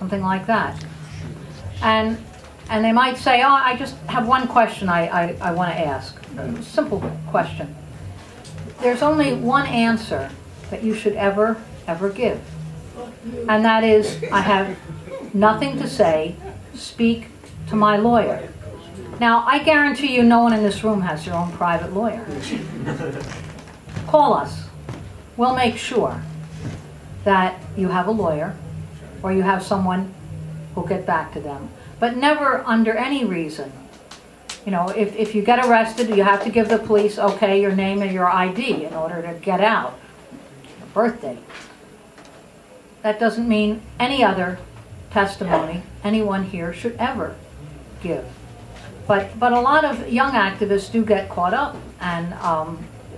something like that. And they might say, oh, I just have one question I want to ask. A simple question. There's only one answer that you should ever give. And that is, I have nothing to say, speak to my lawyer. Now, I guarantee you no one in this room has their own private lawyer. Call us. We'll make sure that you have a lawyer or you have someone who'll get back to them. But never under any reason. You know, if you get arrested, you have to give the police, okay, your name and your ID in order to get out. Your birthday. That doesn't mean any other testimony anyone here should ever give. But a lot of young activists do get caught up and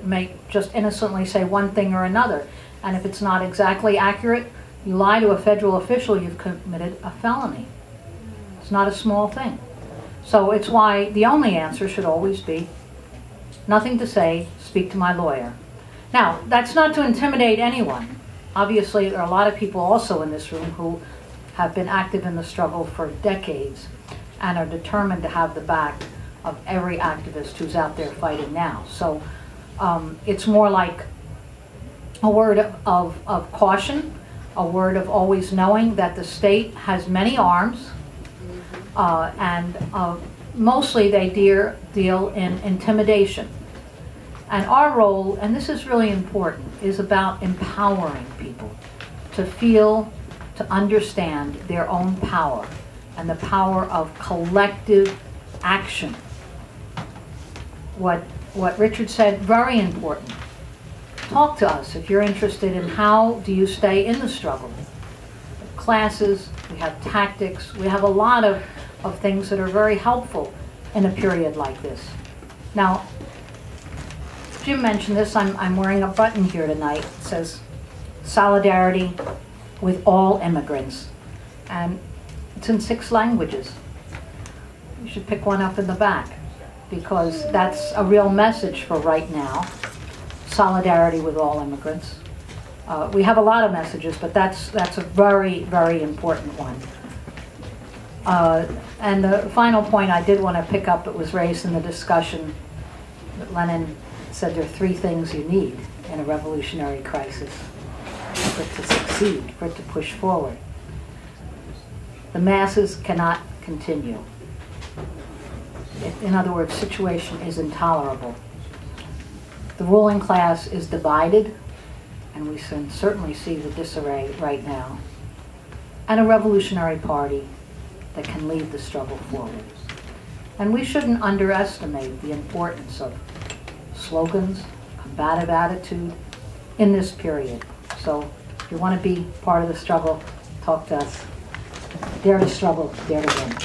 may just innocently say one thing or another. And if it's not exactly accurate, you lie to a federal official, you've committed a felony. It's not a small thing. So it's why the only answer should always be, nothing to say, speak to my lawyer. Now, that's not to intimidate anyone. Obviously, there are a lot of people also in this room who have been active in the struggle for decades and are determined to have the back of every activist who's out there fighting now. So it's more like a word of caution, a word of always knowing that the state has many arms, and mostly they deal in intimidation. And our role, and this is really important, is about empowering people to feel, to understand their own power and the power of collective action. What Richard said, very important. Talk to us if you're interested in how do you stay in the struggle. Classes, we have tactics, we have a lot of things that are very helpful in a period like this. Now, Jim mentioned this, I'm wearing a button here tonight. It says, solidarity with all immigrants. And it's in 6 languages. You should pick one up in the back, because that's a real message for right now. Solidarity with all immigrants. We have a lot of messages, but that's a very, very important one. And the final point I did want to pick up that was raised in the discussion, that Lenin said there are 3 things you need in a revolutionary crisis for it to succeed, for it to push forward. The masses cannot continue. In other words, the situation is intolerable. The ruling class is divided, and we can certainly see the disarray right now, and a revolutionary party that can lead the struggle forward. And we shouldn't underestimate the importance of slogans, combative attitude in this period. So if you want to be part of the struggle, talk to us. Dare to struggle, dare to win.